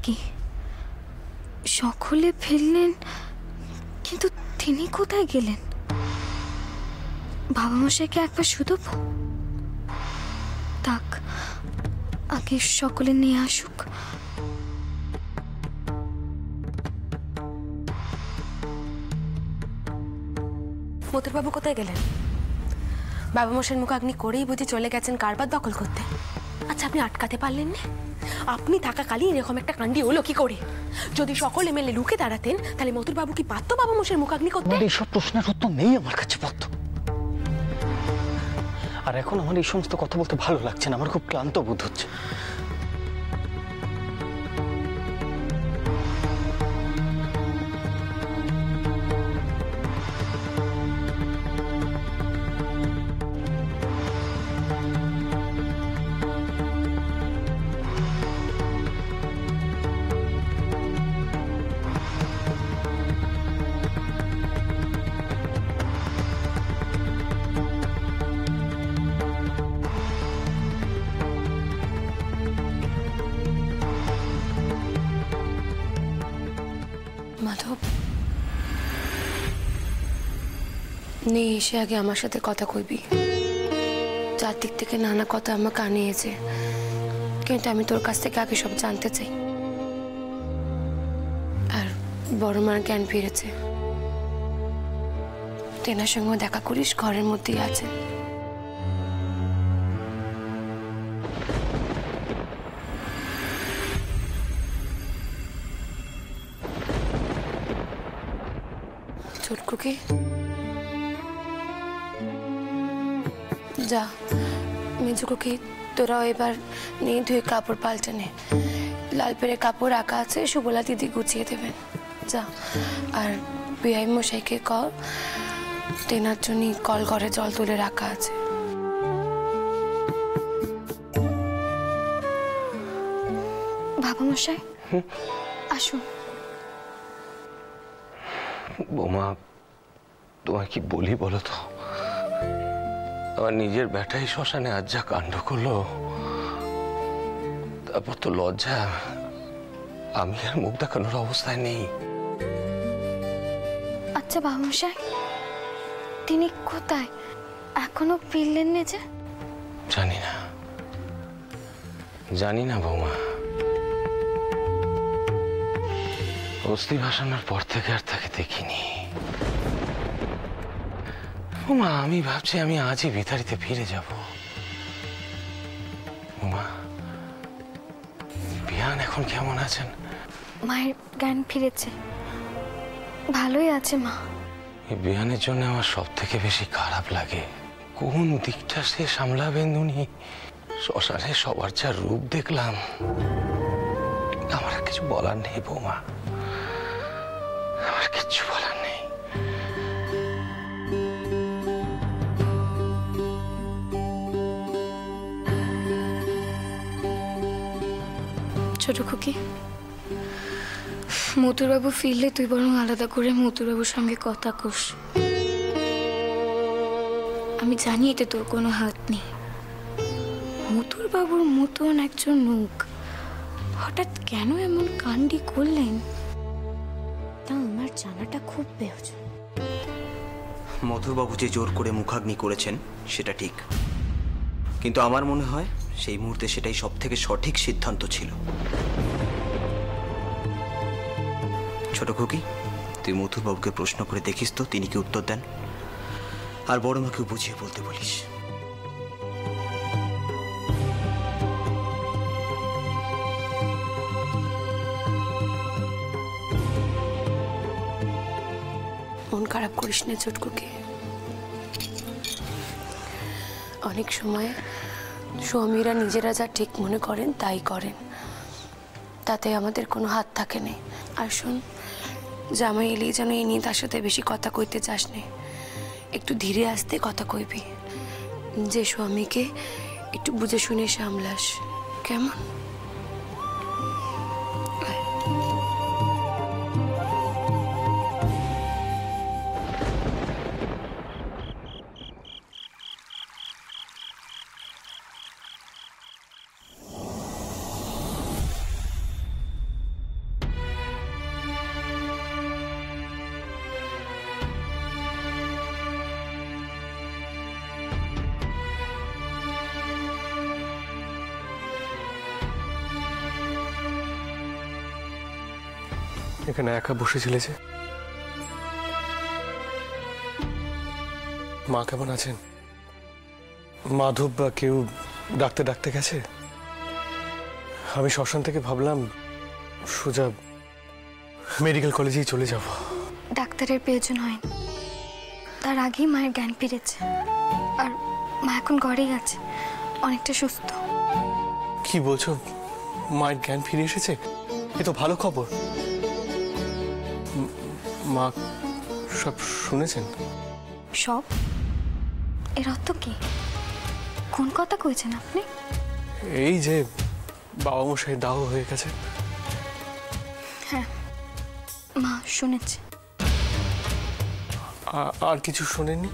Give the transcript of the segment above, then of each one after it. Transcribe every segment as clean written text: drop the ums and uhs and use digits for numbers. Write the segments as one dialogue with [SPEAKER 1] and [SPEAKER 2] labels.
[SPEAKER 1] কি? সকলে ফিরলেন, কিন্তু তিনি কোথায় গেলেন? বাবা মশাইকে একবার শুধু তাক, আগে সকলে নিয়ে আসুক।
[SPEAKER 2] মতুরবাবু কোথায় গেলেন? বাবা মশাইয়ের মুখাগ্নি করেই বুঝি চলে গেছেন কারবার দখল করতে। আচ্ছা, আপনি আটকাতে পারলেন না? আপনি থাকাকালীন এরকম একটা কাণ্ডি হলো কি করে? যদি সকল এমএলএ রুখে দাঁড়াতেন তাহলে মতুরবাবু কি পারতো বাবা মশাইয়ের মুখাগ্নি করতে?
[SPEAKER 3] এইসব প্রশ্নের উত্তর নেই আমার কাছে পদ্ম। আর এখন আমার এই সমস্ত কথা বলতে ভালো লাগছে না, আমার খুব ক্লান্ত বোধ হচ্ছে।
[SPEAKER 2] মাধব, নেই এসে আগে আমার সাথে কথা কইবি। যার দিক থেকে নানা কথা আমার কানে এসে, কিন্তু আমি তোর কাছ থেকে আগে সব জানতে চাই। আর বড় মার জ্ঞান ফিরেছে, তেনার সঙ্গে দেখা করিস, ঘরের মধ্যেই আছে। ছোটকুকি, যা মেজুকুকি, তোরাও এবার নিয়ে ধুয়ে কাপড় পাল্টে নে। লাল পেরে কাপড় রাখা আছে, সুবলা দিদি গুছিয়ে দেবেন। যা, আর বিআই মশাইকে কল, তেনার জন্য কল ঘরে জল তুলে রাখা আছে।
[SPEAKER 1] বাবা মশাই আসুন।
[SPEAKER 4] বৌমা, তোমায় কি বলি বলো তো? আমার নিজের বেটাই শ্মশানে আজ যা কাণ্ড করলো, তারপর তো লজ্জা আমি আর মুখ দেখানোর অবস্থায় নেই।
[SPEAKER 1] আচ্ছা বাবা মশাই, তিনি কোথায়? এখনো ফিরলেন না যে?
[SPEAKER 4] জানি না, জানি না বৌমা। অস্থি ভাসানোর পর থেকে আর তাকে দেখিনি। বৌমা, আমি ভাবছি আমি আজই বিতাড়িতে ফিরে যাব। বৌমা, বিয়ান এখন কেমন আছেন?
[SPEAKER 1] মায়ের জ্ঞান ফিরেছে, ভালোই আছে মা।
[SPEAKER 4] এই বিয়ানের জন্য আমার সব থেকে বেশি খারাপ লাগে। কোন দিকটা সে সামলাবেন উনি? শ্মশানে সবার যা রূপ দেখলাম, আমার আর কিছু বলার নেই বৌমা, আমার কিচ্ছু বলার নেই।
[SPEAKER 1] ছোট খুকি, মতুরবাবু ফিরলে তুই বরং আলাদা করে মতুরবাবুর সঙ্গে কথা কস। আমি জানি এতে তোর কোনো হাত নেই। মতুরবাবুর মতন একজন লোক হঠাৎ কেন এমন কাণ্ডি করলেন তা আমার জানাটা খুব প্রয়োজন।
[SPEAKER 5] মথুরবাবু যে জোর করে মুখাগ্নি করেছেন সেটা ঠিক, কিন্তু আমার মনে হয় সেই মুহূর্তে সেটাই সব থেকে সঠিক সিদ্ধান্ত ছিল। ছোট খুকি, তুই মথুরবাবুকে প্রশ্ন করে দেখিস তো তিনি কি উত্তর দেন, আর বড় মাকেও বুঝিয়ে বলতে বলিস।
[SPEAKER 2] মন খারাপ করিস না ছোটকুকে। অনেক সময় স্বামীরা নিজেরা যা ঠিক মনে করেন তাই করেন, তাতে আমাদের কোনো হাত থাকে না। আর শোন, জামাই এলেই যেন এই নিয়ে তার সাথে বেশি কথা কইতে চাস নে, একটু ধীরে আস্তে কথা কইবি। যে স্বামীকে একটু বুঝে শুনে সামলাস, কেমন?
[SPEAKER 6] এখানে একা বসেছিলে যে? মা কেমন আছেন? মাধব বা কেউ ডাকতে ডাকতে গেছে? আমি শ্মশান থেকে ভাবলাম সোজা মেডিকেল কলেজেই চলে যাব।
[SPEAKER 1] ডাক্তারের প্রয়োজন হয়, তার আগেই মায়ের জ্ঞান ফিরেছে। আর মা এখন ঘরেই আছে, অনেকটা সুস্থ।
[SPEAKER 6] কি বলছো? মায়ের জ্ঞান ফিরে এসেছে? এ তো ভালো খবর। মা সব শুনেছেন?
[SPEAKER 1] সব? এর অর্থ কি? কোন কথা কইছেন আপনি?
[SPEAKER 6] এই যে বাবা মশাই দাহ হয়ে গেছে।
[SPEAKER 1] হ্যাঁ, মা শুনেছে।
[SPEAKER 6] আর কিছু শোনেননি?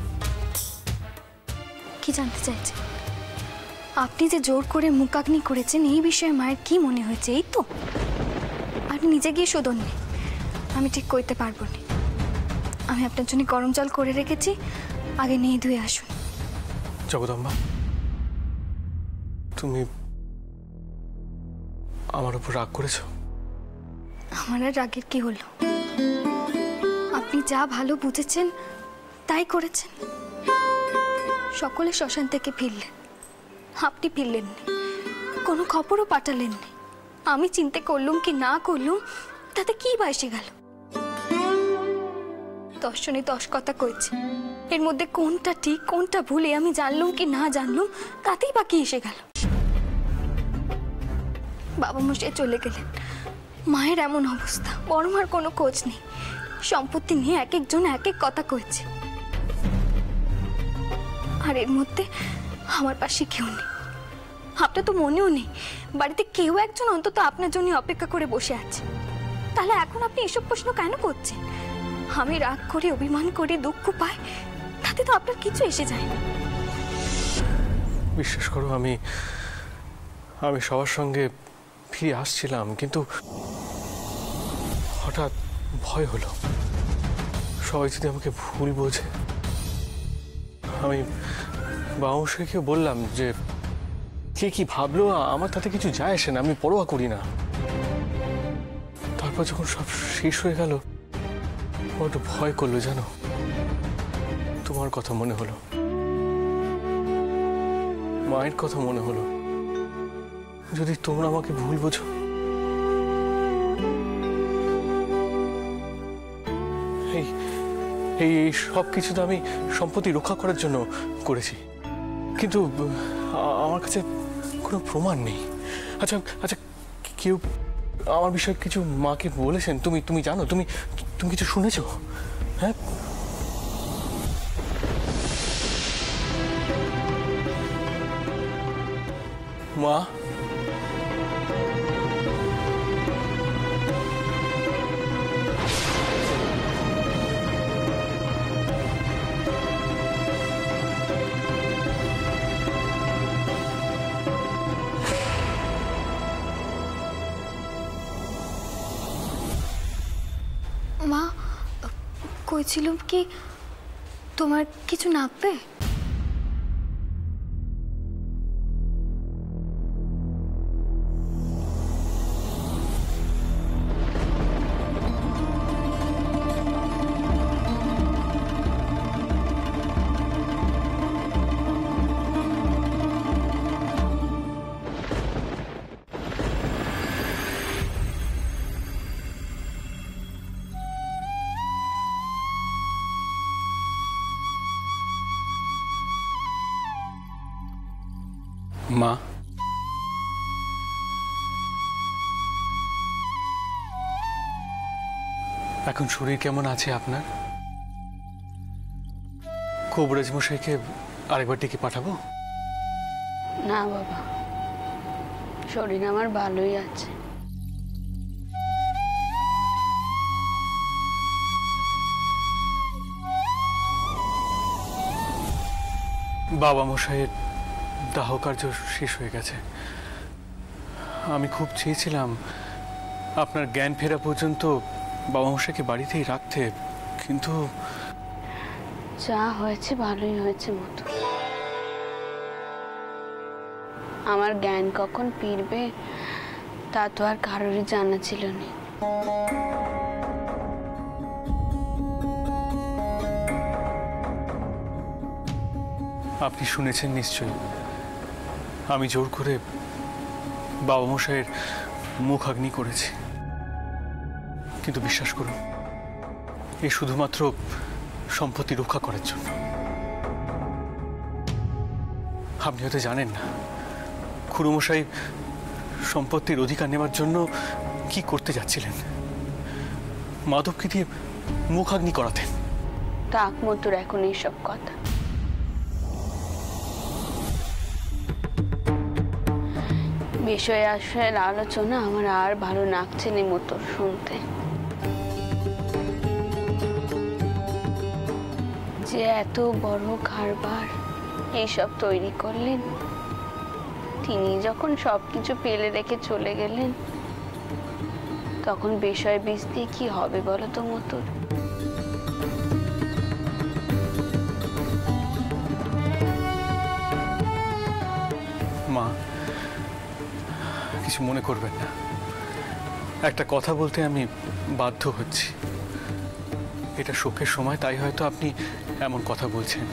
[SPEAKER 1] কি জানতে চাইছেন? আপনি যে জোর করে মুখাগ্নি করেছেন এই বিষয়ে মায়ের কি মনে হয়েছে, এই তো? আপনি নিজে গিয়ে শোধননি, আমি ঠিক কইতে পারবো না। আমি আপনার জন্য গরম জল করে রেখেছি, আগে নিয়ে ধুয়ে আসুন।
[SPEAKER 6] জগদম্বা, তুমি আমার উপর রাগ করেছো?
[SPEAKER 1] আমার আর রাগের কি হলো? আপনি যা ভালো বুঝেছেন তাই করেছেন। সকলে শ্মশান থেকে ফিরলেন, আপনি ফিরলেননি, কোনো খবরও পাঠালেননি। আমি চিন্তা করলুম কি না করলুম তাতে কি বাসে গেল? 10 জনে 10 কথা কইছে, এর মধ্যে কোনটা ঠিক কোনটা ভুলে আমি জানলুম কি না জানলুম তাতেই বাকি এসে গেল। বাবা মশাই চলে গেলেন, মায়ের এমন অবস্থা, বড় মার কোনো খোঁজ নেই। সম্পত্তি নিয়ে এক একজন এক এক কথা কইছে, আর এর মধ্যে আমার পাশে কেউ নেই। আপনার তো মনেও নেই বাড়িতে কেউ একজন অন্তত আপনার জন্য অপেক্ষা করে বসে আছে। তাহলে এখন আপনি এসব প্রশ্ন কেন করছেন? আমি রাগ করে অভিমান করে দুঃখ পাই, তাতে তো আপনার কিছু এসে যায় না।
[SPEAKER 6] বিশ্বাস করো, আমি সবার সঙ্গে ফিরে আসছিলাম, কিন্তু হঠাৎ ভয় হলো সবাই যদি আমাকে ভুল বোঝে। আমি বাবা মশাইকে বললাম যে কে কি ভাবলো আমার তাতে কিছু যায় আসে না, আমি পরোয়া করি না। তারপর যখন সব শেষ হয়ে গেল বড্ড ভয় করলো জানো। তোমার কথা মনে হলো, মায়ের কথা মনে হলো, যদি তোমরা আমাকে ভুল বোঝো। এই সব কিছু তো আমি সম্পত্তি রক্ষা করার জন্য করেছি, কিন্তু আমার কাছে কোনো প্রমাণ নেই। আচ্ছা আচ্ছা, কেউ আমার বিষয়ে কিছু মাকে বলেছেন? তুমি জানো? তুমি কিছু শুনেছো? হ্যাঁ, মা?
[SPEAKER 1] মা, কইছিলাম কি তোমার কিছু নাপবে?
[SPEAKER 6] মা, এখন শরীর কেমন আছে আপনার? কবিরাজ মশাইকে আরেকবার ডেকে পাঠাবো?
[SPEAKER 2] না বাবা, শরীর আমার ভালোই আছে।
[SPEAKER 6] বাবা মশাইয়ের দাহ কার্য শেষ হয়ে গেছে। আমি খুব চেয়েছিলাম আপনার জ্ঞান ফেরা পর্যন্ত বাবা মশাইকে বাড়িতেই রাখতে, কিন্তু
[SPEAKER 2] যা হয়েছে ভালোই হয়েছে মতো। আমার জ্ঞান কখন ফিরবে তা তো আর কারোরই জানা ছিল না।
[SPEAKER 6] আপনি শুনেছেন নিশ্চয়ই আমি জোর করে বাবা মশাইয়ের মুখাগ্নি করেছি, কিন্তু বিশ্বাস করুন এ শুধুমাত্র সম্পত্তি রক্ষা করার জন্য। আপনি হয়তো জানেন না খুড়োমশাই সম্পত্তির অধিকার নেওয়ার জন্য কি করতে যাচ্ছিলেন। মাধবকে দিয়ে মুখাগ্নি করাতেন।
[SPEAKER 2] থাক মতুর এখন এইসব কথা। বিষয়ে আশয়ের আলোচনা আমার আর ভালো লাগছে না মতুর শুনতে। যে এত বড় কারবার এইসব তৈরি করলেন, তিনি যখন সবকিছু ফেলে রেখে চলে গেলেন তখন বিষয় বীজ দিয়ে কি হবে বলো তো মতুর?
[SPEAKER 6] মা, কিছু মনে করবেন না, একটা কথা বলতে আমি বাধ্য হচ্ছি। এটা শোকের সময়, তাই হয়তো আপনি এমন কথা বলছেন,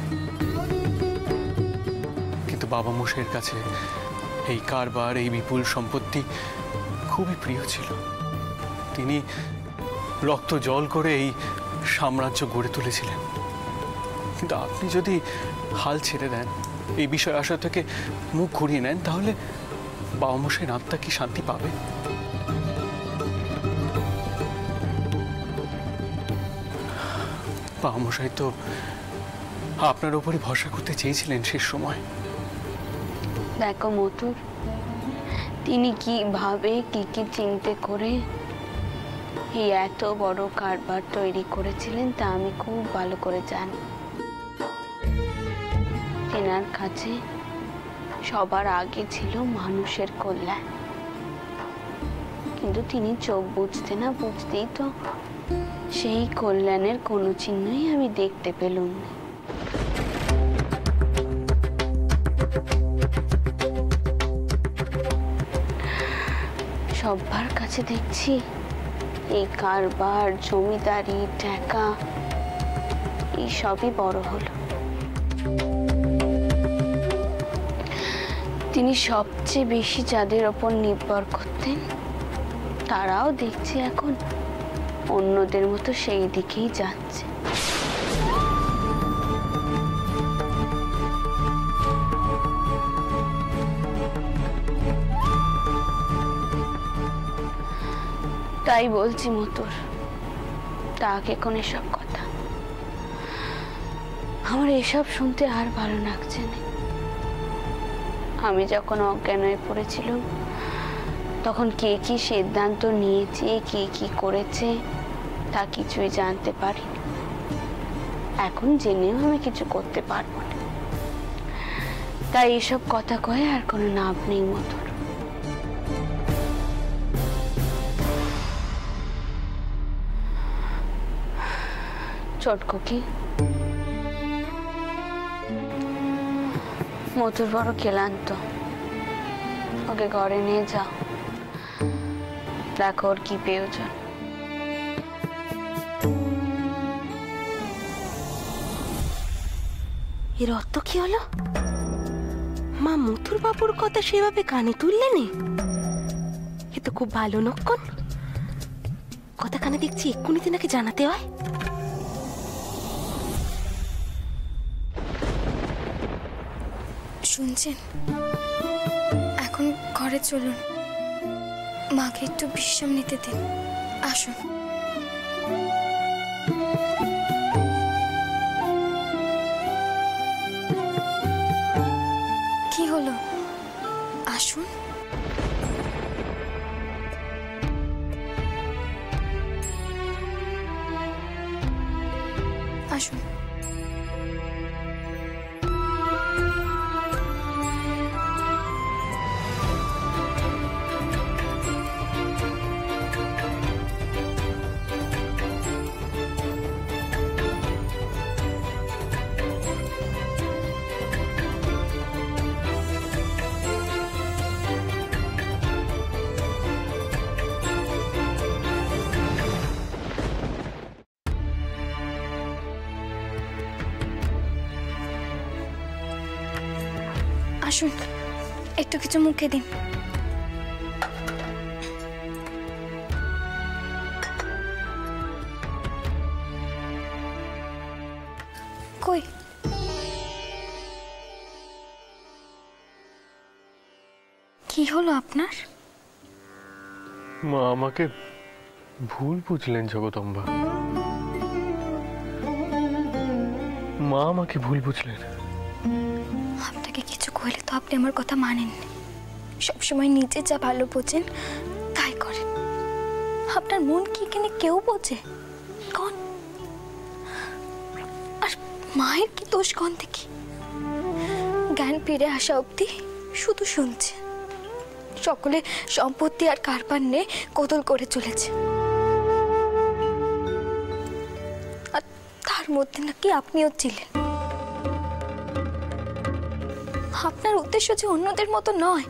[SPEAKER 6] কিন্তু বাবা মশাইয়ের কাছে এই কারবার, এই বিপুল সম্পত্তি খুবই প্রিয় ছিল। তিনি রক্ত জল করে এই সাম্রাজ্য গড়ে তুলেছিলেন। কিন্তু আপনি যদি হাল ছেড়ে দেন, এই বিষয় আশা থেকে মুখ ঘুরিয়ে নেন, তাহলে বাবা মশাইয়ের আত্মা কি শান্তি পাবে? বাবা মশাই তো আপনার উপরই ভরসা করতে চেয়েছিলেন শেষ সময়।
[SPEAKER 2] দেখো মতুর, তিনি কিভাবে কি কি চিন্তা করে এই এত বড় কারবার তৈরি করেছিলেন তা আমি খুব ভালো করে জানি। তেনার কাছে সবার আগে ছিল মানুষের কল্যাণ, কিন্তু তিনি চোখ বুঝতে না বুঝতেই তো সেই কল্যাণের কোনো চিহ্নই আমি দেখতে পেলাম না। সবার কাছে দেখছি এই কারবার, জমিদারি, টাকা এই সবই বড় হলো। তিনি সবচেয়ে বেশি যাদের ওপর নির্ভর করতেন তারাও দেখছি এখন অন্যদের মতো সেই দিকেই যাচ্ছে। তাই বলছি মতুর, তাকে কোন এসব কথা আমার এসব শুনতে আর ভালো লাগছে না। আমি যখন অজ্ঞান হয়ে পড়েছিলাম তখন কে কি সিদ্ধান্ত নিয়েছে, কে কি করেছে তা কিছুই জানতে পারি। এখন জেনেও আমি কিছু করতে পারবো না, তাই এসব কথা কয়ে আর কোনো লাভ নেই মতুর। ছোটকু কি মতুর বড় ক্লান্ত, ওকে ঘরে নিয়ে যাও, দেখো ওর কি প্রয়োজন।
[SPEAKER 7] এর অর্থ কি হলো? মা মথুর বাবুর কথা সেভাবে কানে তুললেনি, এ তো খুব ভালো লক্ষণ। কথা কানে দেখছি এক্ষুনি নাকি জানাতে হয়।
[SPEAKER 1] শুনছেন, এখন ঘরে চলুন, মাকে একটু বিশ্রাম নিতে দিন। আসুন। কি হলো? আসুন। আসুন। আসুন, একটু কিছু মুখে দিন। কই কি হলো আপনার?
[SPEAKER 6] মা আমাকে ভুল বুঝলেন জগদম্বা। মা আমাকে ভুল বুঝলেন।
[SPEAKER 1] আপনাকে কিছু কইলে তো আপনি আমার কথা মানেননি। সবসময় নিজে যা ভালো বোঝেন তাই করেন। আপনার মন কি কিনে কেউ বোঝে? কোন আর মায়ের কি দোষ কোন থেকে? জ্ঞান ফিরে আসা অবধি শুধু শুনছে। সকলে সম্পত্তি আর কারবার নিয়ে কোদল করে চলেছে, আর তার মধ্যে নাকি আপনিও ছিলেন। আপনার উদ্দেশ্য যে অন্যদের মতো নয়,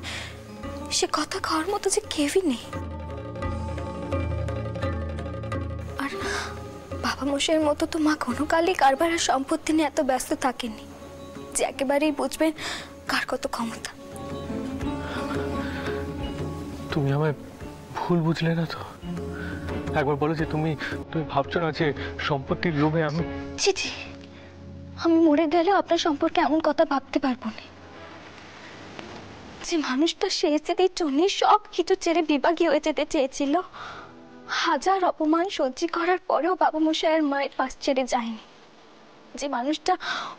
[SPEAKER 1] সে কথা খাওয়ার মতো যে কেউই নেই। আর বাবা মশাইয়ের মতো তো মা কোনো কালই কারবার আর সম্পত্তি নিয়ে এত ব্যস্ত থাকেননি যে একেবারেই বুঝবেন কার কত ক্ষমতা।
[SPEAKER 6] তুমি আমায় ভুল বুঝলে না তো? একবার বলো যে তুমি ভাবছো না যে সম্পত্তির লোভে আমি
[SPEAKER 1] ছি ছি, আমি মরে গেলেও আপনার সম্পর্কে এমন কথা ভাবতে পারবো না। যে মানুষটা সেই স্মৃতির জন্য সব কিছু ছেড়ে বিভাগী হয়ে যেতে চেয়েছিল, হাজার অপমান সহ্য করার পরেও বাবা মশাইয়ের মায়ের পাশ ছেড়ে যায়নি। যে মানুষটা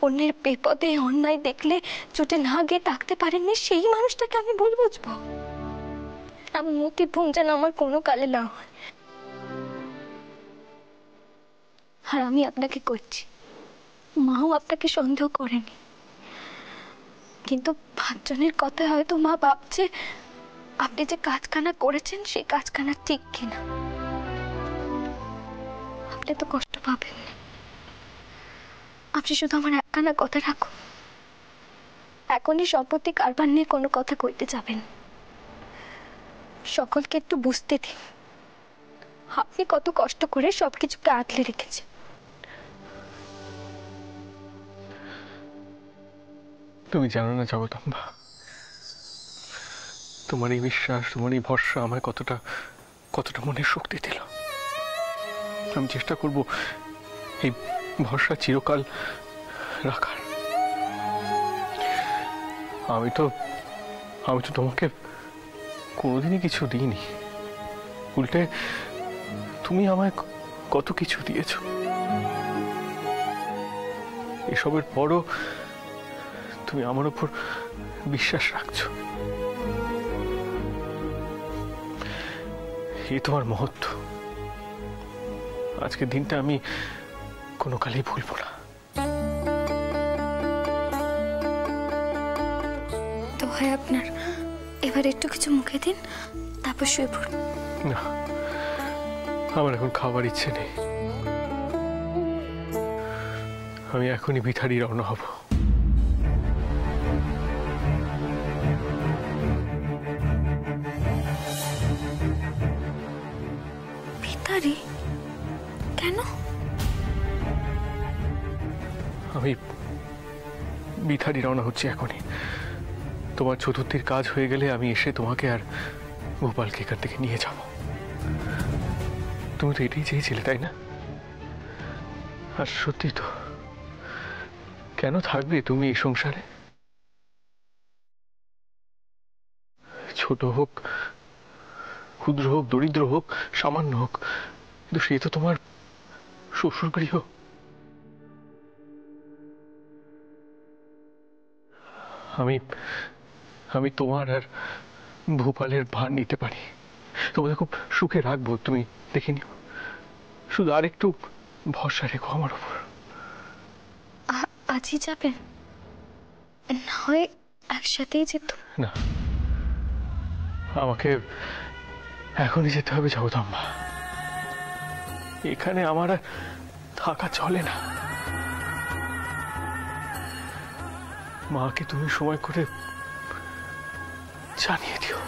[SPEAKER 1] অন্যের বিপদে অন্যায় দেখলে চোটে না গিয়ে থাকতে পারেননি, সেই মানুষটাকে আমি ভুল বুঝবো? আমি মতি ভুল যেন আমার কোনো কালে না হয়। আর আমি আপনাকে করছি, মাও আপনাকে সন্দেহ করেনি। কিন্তু 5 জনের কথা হয়তো মা ভাবছে আপনি যে কাজখানা করেছেন সেই কাজখানা ঠিক কিনা। আপনি তো কষ্ট পাবেন না। আপনি শুধু আমার একখানা কথা রাখুন, এখনই সম্পত্তি কারবার নিয়ে কোনো কথা কইতে যাবেন। সকলকে একটু বুঝতে দিন আপনি কত কষ্ট করে সবকিছুকে আঁকলে রেখেছেন।
[SPEAKER 6] তুমি জানো না জগদম্বা, তোমার এই বিশ্বাস, তোমার এই ভরসা আমায় কতটা মনে শক্তি দিল। আমি চেষ্টা করব এই ভরসা চিরকাল রাখার। আমি তো তোমাকে কোনোদিনই কিছু দিইনি, উল্টে তুমি আমায় কত কিছু দিয়েছ। এসবের পরও তুমি আমার উপর বিশ্বাস রাখছো। এই তোমার মহত্ব। আজকের দিনটা আমি কোনো কালেই ভুলবো না।
[SPEAKER 1] তো হয় আপনার, এবার একটু কিছু মুখে দিন, তারপর শুয়ে পড়ুন।
[SPEAKER 6] না, আমার এখন খাবার ইচ্ছে নেই। আমি এখনই ভিথারি রওনা হব।
[SPEAKER 1] ভিথারি? কেন?
[SPEAKER 6] আমি ভিথারি রওনা হচ্ছি এখনই। তোমার চতুর্থীর কাজ হয়ে গেলে আমি এসে তোমাকে আর গোপালকে এখান থেকে নিয়ে যাব। তুমি তো এটাই চেয়েছিলে, তাই না? আর সত্যি তো, কেন থাকবে তুমি এই সংসারে? ছোট হোক, ক্ষুদ্র হোক, দরিদ্র হোক, সামান্য হোক, কিন্তু সে তো তোমার শ্বশুর গৃহ। আমি তোমার আর ভূপালের ভার নিতে পারি। তোমাদের খুব সুখে রাখবো, তুমি দেখে নিও। শুধু আর একটু ভরসা রেখো আমার উপর।
[SPEAKER 1] আজই যাবেন? না হয় একসাথেই যেত।
[SPEAKER 6] না, আমাকে এখনই যেতে হবে জগদম্বা। এখানে আমার আর থাকা চলে না। মাকে তুমি সময় করে জানিয়ে দিও।